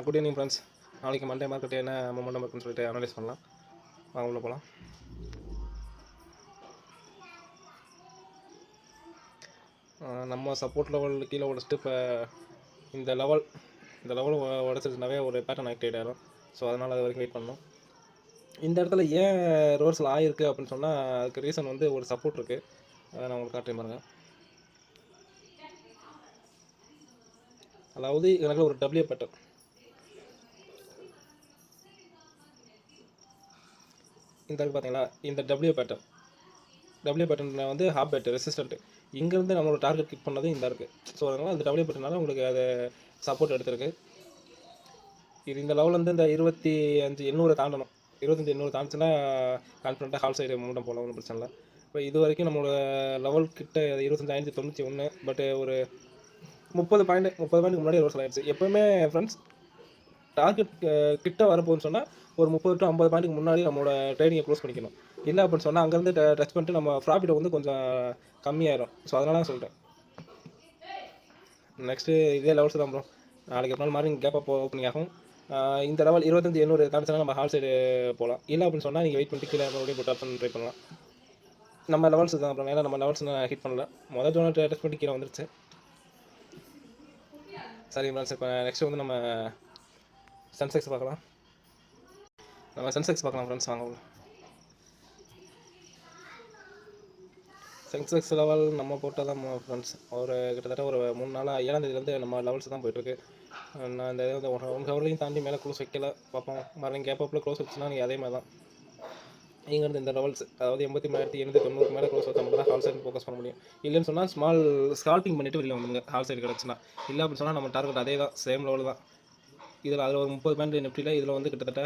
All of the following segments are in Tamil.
Good evening friends. நாளைக்கு மண்டே மார்க்கெட் என்ன மொமெண்டம் இருக்குன்னு சொல்லிட்டு அனலைஸ் பண்ணலாம். வாங்க உள்ள போகலாம். நம்ம சப்போர்ட் லெவல் கீழே உடச்சிட்டு இப்போ இந்த லெவல் உடச்சிருச்சுனாவே ஒரு பேட்டர்ன் ஆக்டிவேட் ஆகிடும். ஸோ அதனால் அது வரைக்கும் வெயிட் பண்ணணும். இந்த இடத்துல ஏன் ரிவர்சல் ஆகிருக்கு அப்படின்னு சொன்னால் அதுக்கு ரீசன் வந்து ஒரு சப்போர்ட் இருக்குது. அதை நான் உங்களுக்கு காட்டுறேன் பாருங்கள். அதாவது எனக்கு ஒரு டபிள்யூ பேட்டர்ன், இந்த பார்த்தீங்களா, இந்த டபிள்யூ பேட்டர்னில் வந்து ஹாப் பேட் ரெசிஸ்டன்ட் இங்கேருந்து நம்மளோட டார்கெட் கிளிக் பண்ணது இந்த இருக்குது. ஸோ அதனால் அந்த டபிள்யூ பேட்டர்னால உங்களுக்கு அது சப்போர்ட் எடுத்திருக்கு. இது இந்த லெவலேருந்து இந்த 25,800 தாண்டணும். 25,800 தாண்டுச்சுன்னா கான்ஃபிடண்ட்டாக ஹால் சைடு மூவ் போகலாம், ஒன்றும் பிரச்சனை இல்லை. இப்போ இது வரைக்கும் நம்மளோட லெவல் கிட்ட 25,591, பட் ஒரு 30 பாயிண்ட் முன்னாடி ரோஸ் ஆகிடுச்சு. எப்போவுமே ஃப்ரெண்ட்ஸ் டார்கெட் கிட்ட வரப்போன்னு சொன்னால் ஒரு 30 to 50 பாயிண்ட்டுக்கு முன்னாடி நம்மளோட ட்ரேடிங்கை க்ளோஸ் பண்ணிக்கணும். இல்லை அப்படின்னு சொன்னால் அங்கேருந்து டச் பண்ணிட்டு நம்ம ப்ராஃபிட்டை வந்து கொஞ்சம் கம்மியாயிடும். ஸோ அதனால தான் சொல்லிட்டேன். நெக்ஸ்ட்டு இதே லெவல்ஸ் தான் ப்ரோ. நாளைக்கு ஒரு நாள் மார்னிங் கேப் அப்போ ஓப்பனிங் ஆகும். இந்த லெவல் 25,800 தாண்டிச்சுன்னா நம்ம ஹால் சைடு போகலாம். இல்லை அப்படின்னு சொன்னால் நீங்கள் வெயிட் பண்ணிட்டு கீழே மறுபடியும் போட்டு ஆப்ஷன் ட்ரை பண்ணலாம். நம்ம லெவல்ஸ் தான் அப்புறம், ஏன்னா நம்ம லெவல்ஸ் நான் ஹிட் பண்ணல. முதல் ஜோனை டச் பண்ணி கீழே வந்துருச்சு. சரி ஃப்ரெண்ட்ஸ், இப்போ நெக்ஸ்ட் வந்து நம்ம சென்செக்ஸ் பார்க்கலாம். ஃப்ரெண்ட்ஸ். வாங்க சென்செக்ஸ் லெவல் நம்ம போட்டால் தான் ஃப்ரெண்ட்ஸ். ஒரு கிட்டத்தட்ட ஒரு 3 நாளாக 7ஆம் தேதியிலேருந்து நம்ம லெவல்ஸ் தான் போயிட்டுருக்கு. நான் இந்த இதை 1 ஹவர்லையும் தாண்டி மேலே க்ளோஸ் வைக்கல. பார்ப்போம், மார்னிங் கேப் அப்பில் க்ளோஸ் வச்சுன்னா நீங்கள் அதே மாதிரி தான் இங்கேருந்து இந்த லெவல்ஸ், அதாவது 83,890 மேலே க்ளோஸ் வச்சா மட்டும் தான் ஹால் சைடு ஃபோக்கஸ் பண்ண முடியும். இல்லைன்னு சொன்னால் ஸ்மால் ஸ்கால்பிங் பண்ணிவிட்டு வெளியே வந்துங்க ஹால் சைடு கிடச்சுன்னா. இல்லை அப்படின்னு சொன்னால் நம்ம டார்கெட் அதே தான், சேம் லெவல் தான். இதில் அதில் ஒரு 30 பாயிண்ட் நிஃப்டியில், இதில் வந்து கிட்டத்தட்ட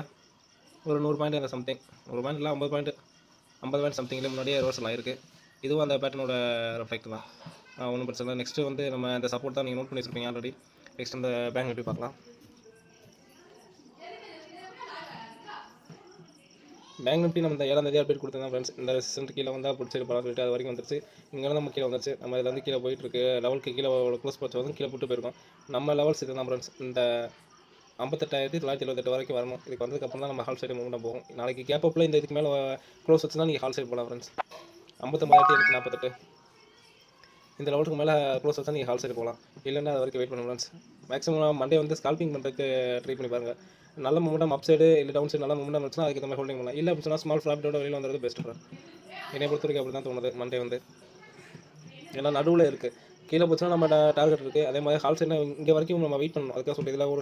ஒரு 100 பாயிண்ட் இல்லை சம்திங், 1 பாயிண்ட் இல்லை 50 பாயிண்ட் சம்திங்கில் முன்னாடியே ரிவர்சல் ஆகிருக்கு. இதுவும் அந்த பேட்டர்னோட ரெஃப்ளெக்ட் தான், ஒன்றும் பிரச்சனை இல்லை. நெக்ஸ்ட்டு வந்து நம்ம இந்த சப்போர்ட் தான் நீங்கள் நோட் பண்ணி வச்சுருப்பீங்க ஆல்ரெடி. நெக்ஸ்ட் இந்த பேங்க் நிஃப்டி பார்க்கலாம். பேங்க் நிஃப்டி நம்ம இந்த 7ஆம் தேதி அப்டேட் கொடுத்துருந்தோம் ஃப்ரெண்ட்ஸ். இந்த ரெசிஸ்டன்ட் கீழே வந்தால் பிடிச்சி படம் சொல்லிட்டு அது வரைக்கும் வந்துருச்சு. இங்கே நம்ம கீழே வந்துருச்சு. நம்ம இதில் வந்து கீழே போயிட்டுருக்கு. லெவலுக்கு கீழே க்ளோஸ் பச்சு வந்து கீழே போட்டு போயிருக்கோம். நம்ம லெவல்ஸ் இது தான் ஃப்ரெண்ட்ஸ். இந்த 58,978 வரைக்கும் வரணும். இதுக்கு வந்ததுக்கப்புறம் தான் நம்ம ஹால் சைடு மூவ்மெண்ட் போகும். நாளைக்கு கேப் அப்பில் இந்த இதுக்கு மேலே க்ளோஸ் வச்சுன்னா நீங்கள் ஹால் சைடு போகலாம் ஃப்ரெண்ட்ஸ். 59,848 இந்த லெவலுக்கு மேலே க்ளோஸ் வச்சா நீங்கள் ஹால் சைடு போகலாம். இல்லைன்னா அது வரைக்கும் வெயிட் பண்ண ஃப்ரெண்ட்ஸ். மேக்ஸிமம் மண்டே வந்து ஸ்கால்பிங் பண்ணுறதுக்கு ட்ரை பண்ணி பாருங்கள். நல்ல மூமெண்டம் அப் சைடு இல்லை டவுன் சைடு நல்ல மூமெண்டம் வச்சுன்னா அதுக்கு நம்ம ஹோல்டிங் பண்ணலாம். இல்லை அப்படின்னு சொன்னால் ஸ்மால் ப்ராஃபிட்டோட வெளியில் வந்துறது பெஸ்ட் ஃப்ரெண்ட். என்னை பொறுத்த வரைக்கும் அப்படி தான் தோணுது மண்டே வந்து. ஏன்னா நடுவில் இருக்குது, கீழே போச்சுன்னா நம்ம டார்கெட் இருக்குது. அதே மாதிரி ஹால் சைடு இங்கே வரைக்கும் நம்ம வெயிட் பண்ணணும். அதுக்காக சொல்லிட்டு இதில் ஒரு